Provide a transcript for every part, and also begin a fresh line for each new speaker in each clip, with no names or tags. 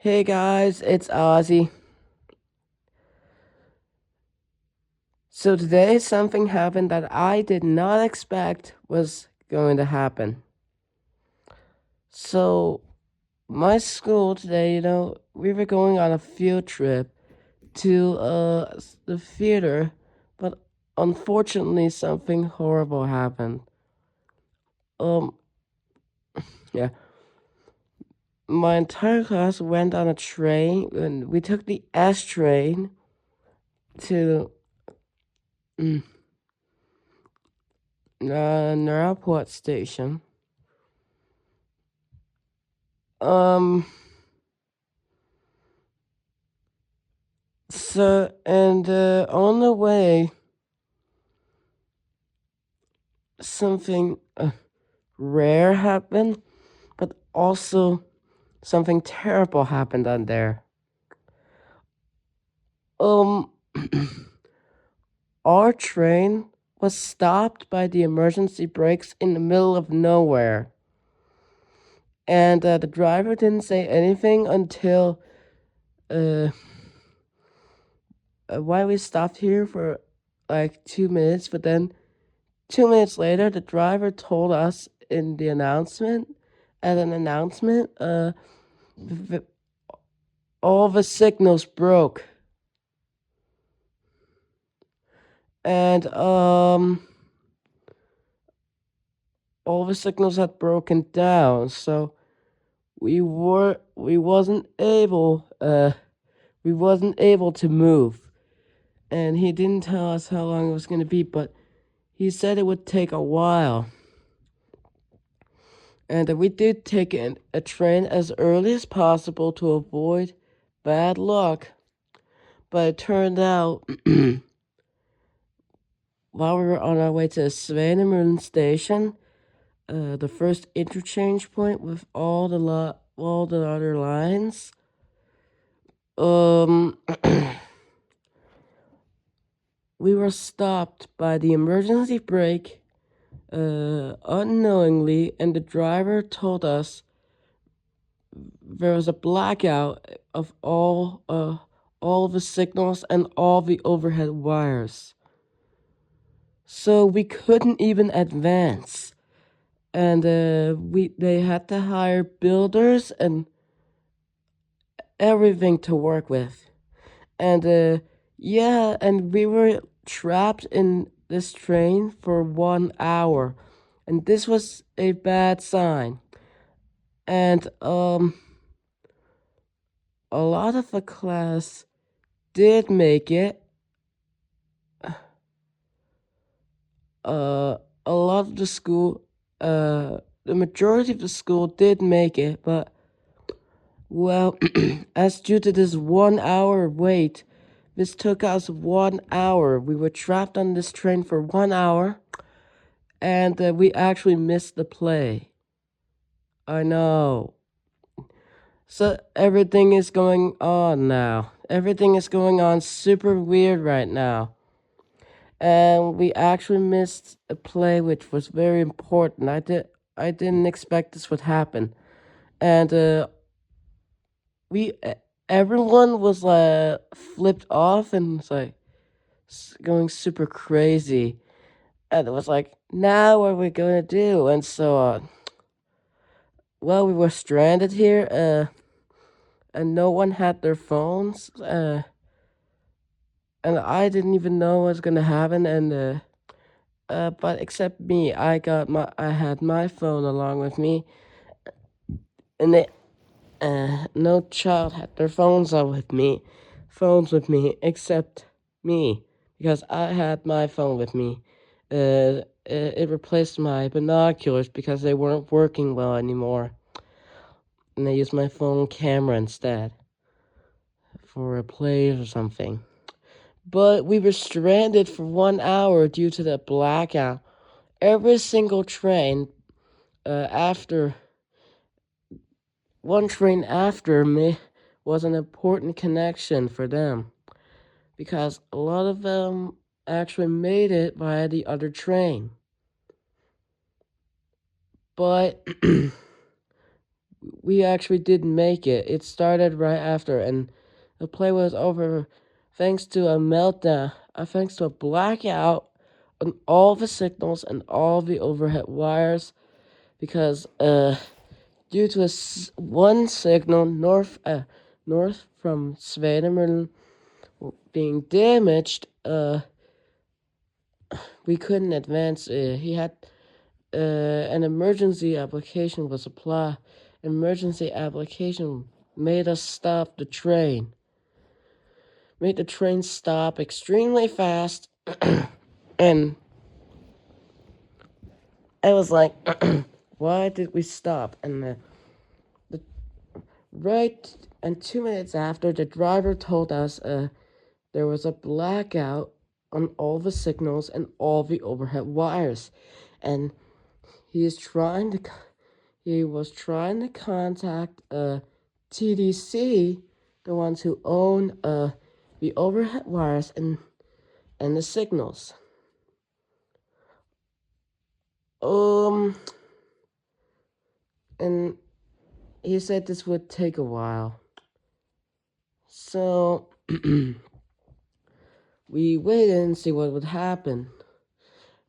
Hey guys, it's Ozzy. So today something happened that I did not expect was going to happen. So my school today, we were going on a field trip to the theater, but unfortunately something horrible happened. Um yeah, my entire class went on a train and we took the S train to mm, Naraport station. Um So, and on the way, something rare happened, but also something terrible happened on there. Um, our train was stopped by the emergency brakes in the middle of nowhere. And the driver didn't say anything until uh, why we stopped here for like 2 minutes, but then 2 minutes later, the driver told us in the announcement, as an announcement, all the signals broke. And all the signals had broken down, so we wasn't able to move. And he didn't tell us how long it was gonna be, but he said it would take a while. And we did take a train as early as possible to avoid bad luck. But it turned out while we were on our way to Svanemøllen station, the first interchange point with all the other lines, um, we were stopped by the emergency brake, unknowingly, and the driver told us there was a blackout of all the signals and all the overhead wires. So we couldn't even advance. And they had to hire builders and everything to work with. And yeah, and we were trapped in this train for 1 hour. And this was a bad sign. And a lot of the class did make it. A lot of the school, the majority of the school did make it, but well, as due to this 1 hour wait, this took us 1 hour. We were trapped on this train for 1 hour, and we actually missed the play. I know. So everything is going on now. Everything is going on super weird right now. And we actually missed a play which was very important. I didn't expect this would happen. And we everyone was flipped off and was like going super crazy. And it was like, now what are we gonna do? And so well, we were stranded here, and no one had their phones, and I didn't even know what was gonna happen, and but except me, I had my phone along with me, and no child had their phones with me, except me, because I had my phone with me. It replaced my binoculars because they weren't working well anymore, and I used my phone camera instead for a play or something. But we were stranded for 1 hour due to the blackout. Every single train after one train after me was an important connection for them because a lot of them actually made it via the other train. But we actually didn't make it. It started right after, and the play was over thanks to a meltdown, thanks to a blackout on all the signals and all the overhead wires, because due to one signal north from Svanemøllen being damaged, we couldn't advance. He had an emergency application was applied. Emergency application made us stop the train. Made the train stop extremely fast, and I was like, why did we stop? And the right and 2 minutes after, the driver told us there was a blackout on all the signals and all the overhead wires, and he was trying to contact TDC, the ones who own the overhead wires and the signals. And he said this would take a while. So we waited and see what would happen.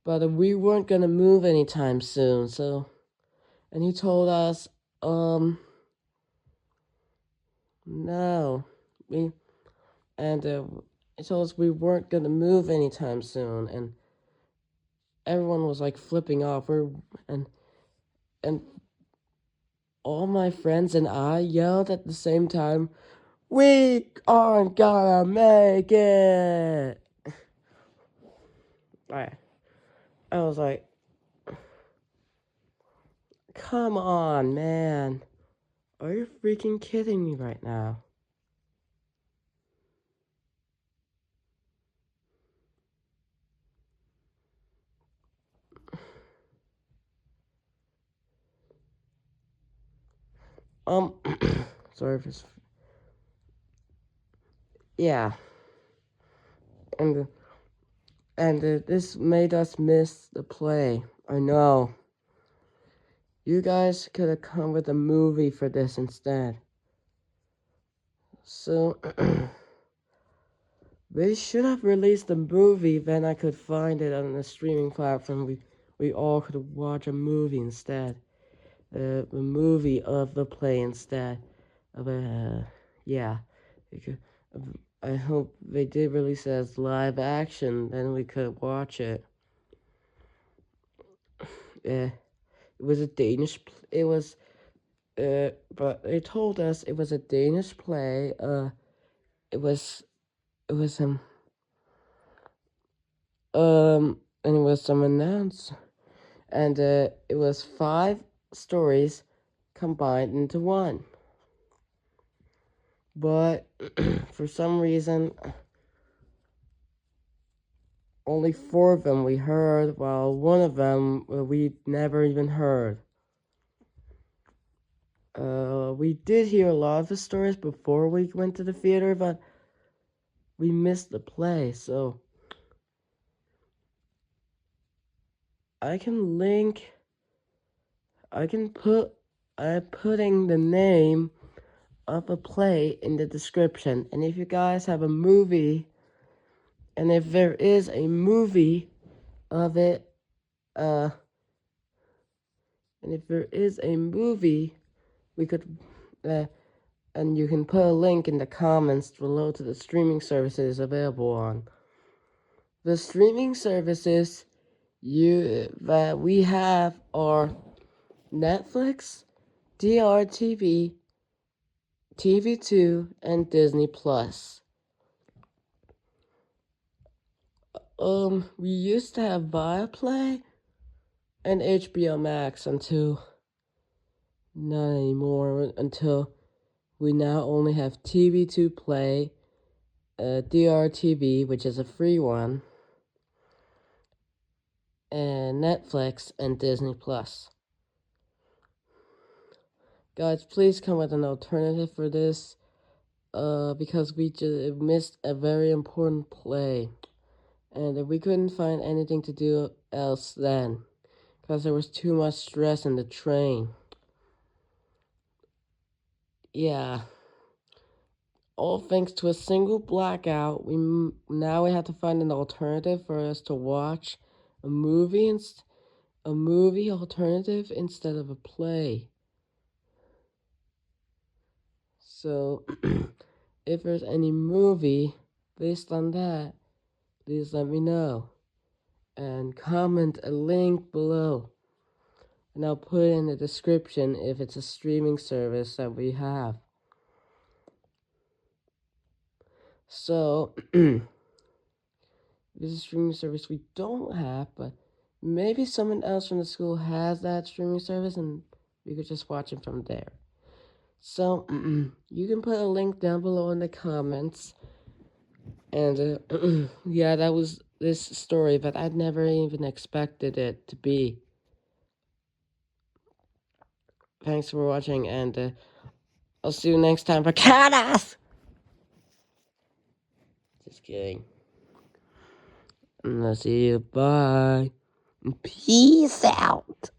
But we weren't gonna move anytime soon, and he told us, no. He told us we weren't gonna move anytime soon, and everyone was like flipping off. And all my friends and I yelled at the same time, "We aren't gonna make it!" I was like, come on, man. Are you freaking kidding me right now? Sorry for this. Yeah. And this made us miss the play. I know. You guys could have come with a movie for this instead. So, they should have released the movie, then I could find it on the streaming platform. We all could watch a movie instead. The movie of the play instead of yeah. I hope they did release it as live action, then we could watch it. It was a Danish. It was, but they told us it was a Danish play. It was and it was some announced, and it was 5 stories combined into one. But for some reason, only 4 of them we heard, while one of them we never even heard. We did hear a lot of the stories before we went to the theater, but we missed the play, so I'm putting the name of a play in the description, and if you guys have a movie, and if there is a movie of it, and if there is a movie, we could, and you can put a link in the comments below to the streaming services available on. The streaming services that we have are Netflix, DRTV, TV2, and Disney Plus. We used to have Viaplay and HBO Max until not anymore, until we now only have TV2 Play, DRTV, which is a free one, and Netflix and Disney Plus. Guys, please come with an alternative for this, because we just missed a very important play, and we couldn't find anything to do else then, because there was too much stress in the train. yeah, all thanks to a single blackout, now we have to find an alternative for us to watch a movie a movie alternative instead of a play. So, if there's any movie based on that, please let me know and comment a link below. And I'll put in the description if it's a streaming service that we have. So, this is a streaming service we don't have, but maybe someone else from the school has that streaming service and we could just watch it from there. So, you can put a link down below in the comments. And, yeah, that was this story, but I'd never even expected it to be. Thanks for watching, and I'll see you next time for Cadas! Just kidding. And I'll see you. Bye. Peace out.